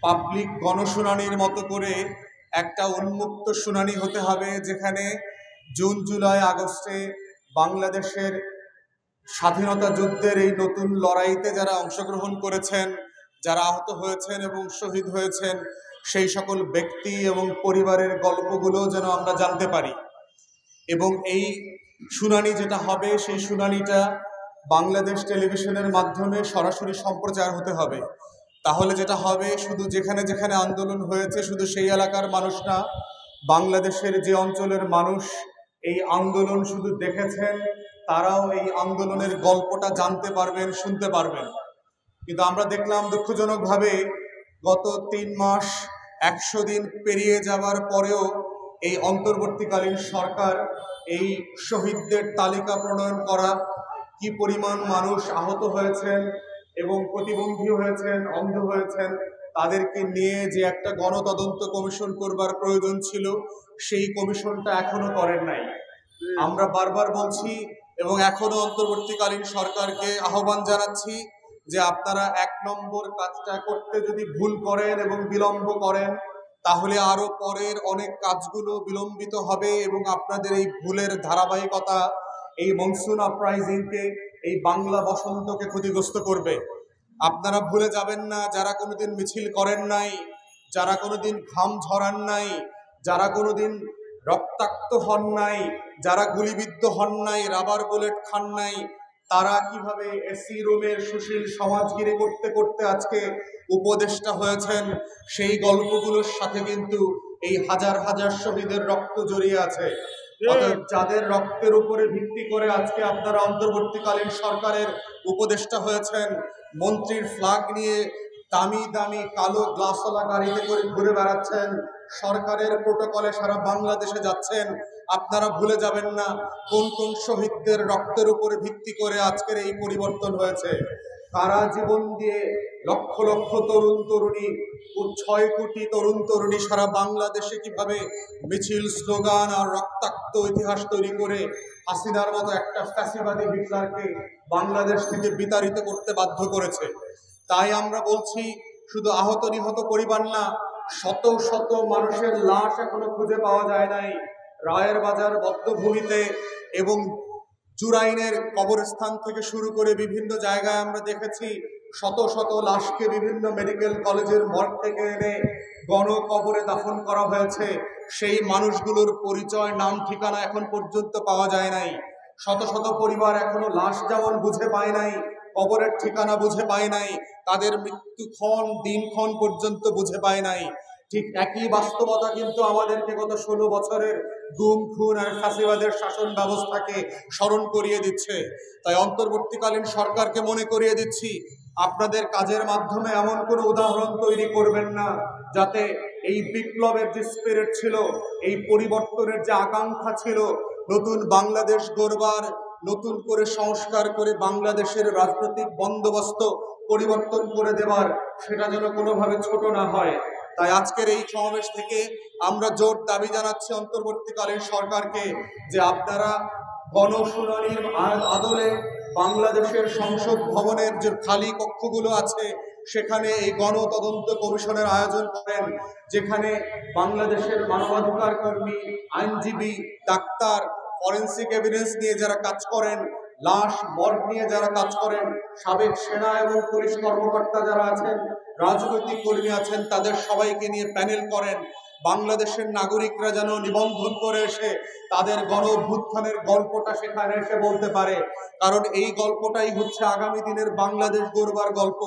Public গণশুনানির মতো করে একটা উন্মুক্ত শুনানি হতে হবে, যেখানে জুন জুলাই আগস্টে বাংলাদেশের স্বাধীনতা যুদ্ধের এই নতুন লড়াইতে যারা অংশগ্রহণ করেছেন, যারা আহত হয়েছেন এবং শহীদ হয়েছেন, সেই সকল ব্যক্তি এবং পরিবারের গল্পগুলো যেন আমরা জানতে পারি। এবং এই শুনানি যেটা হবে, সেই শুনানিটা বাংলাদেশ টেলিভিশনের মাধ্যমে সরাসরি সম্প্রচার হতে হবে। তাহলে যেটা হবে, শুধু যেখানে যেখানে আন্দোলন হয়েছে শুধু সেই এলাকার মানুষ না, বাংলাদেশের যে অঞ্চলের মানুষ এই আন্দোলন শুধু দেখেছেন, তারাও এই আন্দোলনের গল্পটা জানতে পারবেন, শুনতে পারবেন। কিন্তু আমরা দেখলাম দুঃখজনকভাবে গত 3 মাস 100 দিন পেরিয়ে যাওয়ার পরেও এই অন্তর্বর্তীকালীন সরকার এই শহীদদের তালিকা প্রণয়ন করা, কি পরিমাণ মানুষ আহত হয়েছেন এবং প্রতিবন্ধী হয়েছেন, অন্ধ হয়েছেন, তাদেরকে নিয়ে যে একটা গণতদন্ত কমিশন করবার প্রয়োজন ছিল, সেই কমিশনটা এখনো করেন নাই। আমরা বারবার বলছি এবং এখনো অন্তর্বর্তীকালীন সরকারকে আহ্বান জানাচ্ছি যে আপনারা 1 নম্বর কাজটা করতে যদি ভুল করেন এবং বিলম্ব করেন, তাহলে আরো পরের অনেক কাজগুলো বিলম্বিত হবে এবং আপনাদের এই ভুলের ধারাবাহিকতা এই মনসুন আপরাইজিংকে, এই বাংলা বসন্তকে ক্ষতিগ্রস্ত করবে। আপনারা ভুলে যাবেন না, যারা কোনোদিন মিছিল করেন নাই, যারা কোনোদিন ঘাম ঝরান নাই, যারা কোনোদিন রক্তাক্ত হন নাই, যারা গুলিবিদ্ধ হন নাই, রাবার বুলেট খান নাই, তারা কিভাবে এসি রুমের সুশীল সমাজগিরি করতে করতে আজকে উপদেষ্টা হয়েছেন, সেই গল্পগুলোর সাথে কিন্তু এই হাজার হাজার শহীদের রক্ত জড়িয়ে আছে। অতএব যাদের রক্তের উপরে ভিত্তি করে আজকে আপনারা অন্তর্বর্তীকালীন সরকারের উপদেষ্টা হয়েছেন, মন্ত্রীর ফ্ল্যাগ নিয়ে দামি দামি কালো গ্লাসওয়ালা গাড়িতে করে ঘুরে বেড়াচ্ছেন, সরকারের প্রোটোকলে সারা বাংলাদেশে যাচ্ছেন, আপনারা ভুলে যাবেন না কোন কোন শহীদদের রক্তের উপরে ভিত্তি করে আজকের এই পরিবর্তন হয়েছে। তারা জীবন দিয়ে লক্ষ লক্ষ তরুণ তরুণী, 6 কোটি তরুণ তরুণী সারা বাংলাদেশে কিভাবে মিছিল, স্লোগান আর রক্তাক্ত ইতিহাস তৈরি করে হাসিনার মতো একটা ফ্যাসিবাদী হিটলারকে বাংলাদেশ থেকে বিতাড়িত করতে বাধ্য করেছে। তাই আমরা বলছি, শুধু আহত নিহত পরিবার না, শত শত মানুষের লাশ এখনো খুঁজে পাওয়া যায় নাই। রায়ের বাজার বদ্ধভূমিতে এবং জুরাইনের কবরস্থান থেকে শুরু করে বিভিন্ন জায়গায় আমরা দেখেছি শত শত লাশকে বিভিন্ন মেডিকেল কলেজের মর্গ থেকে এনে গণকবরে দাফন করা হয়েছে। সেই মানুষগুলোর পরিচয়, নাম, ঠিকানা এখন পর্যন্ত পাওয়া যায় নাই। শত শত পরিবার এখনো লাশ যেমন বুঝে পায় নাই, কবরের ঠিকানা বুঝে পায় নাই, তাদের মৃত্যুক্ষণ, দিনক্ষণ পর্যন্ত বুঝে পায় নাই। ঠিক একই বাস্তবতা কিন্তু আমাদেরকে গত 16 বছরের গুম, খুন আর ফ্যাসিবাদের শাসন ব্যবস্থাকে স্মরণ করিয়ে দিচ্ছে। তাই অন্তর্বর্তীকালীন সরকারকে মনে করিয়ে দিচ্ছি, আপনাদের কাজের মাধ্যমে এমন কোনো উদাহরণ তৈরি করবেন না যাতে এই বিপ্লবের যে স্পিরিট ছিল, এই পরিবর্তনের যে আকাঙ্ক্ষা ছিল, নতুন বাংলাদেশ গড়বার, নতুন করে সংস্কার করে বাংলাদেশের রাজনৈতিক বন্দোবস্ত পরিবর্তন করে দেবার, সেটা যেন কোনোভাবে ছোট না হয়। তাই আজকের এই সমাবেশ থেকে আমরা জোর দাবি জানাচ্ছি অন্তর্বর্তীকালীন সরকারকে যে আপনারা গণশুনানির আদলে বাংলাদেশের সংসদ ভবনের যে খালি কক্ষগুলো আছে, সেখানে এই গণতদন্ত কমিশনের আয়োজন করেন, যেখানে বাংলাদেশের মানবাধিকার কর্মী, আইনজীবী, ডাক্তার, ফরেন্সিক এভিডেন্স নিয়ে যারা কাজ করেন, লাশ মর্গ নিয়ে যারা কাজ করেন, সাবেক সেনা এবং পুলিশ কর্মকর্তা যারা আছেন, রাজনৈতিক কর্মী আছেন, তাদের সবাইকে নিয়ে প্যানেল করেন। বাংলাদেশের নাগরিকরা যেন নিবন্ধন করে এসে তাদের গণ অভ্যুত্থানের গল্পটা সেখানে এসে বলতে পারে, কারণ এই গল্পটাই হচ্ছে আগামী দিনের বাংলাদেশ গড়বার গল্প।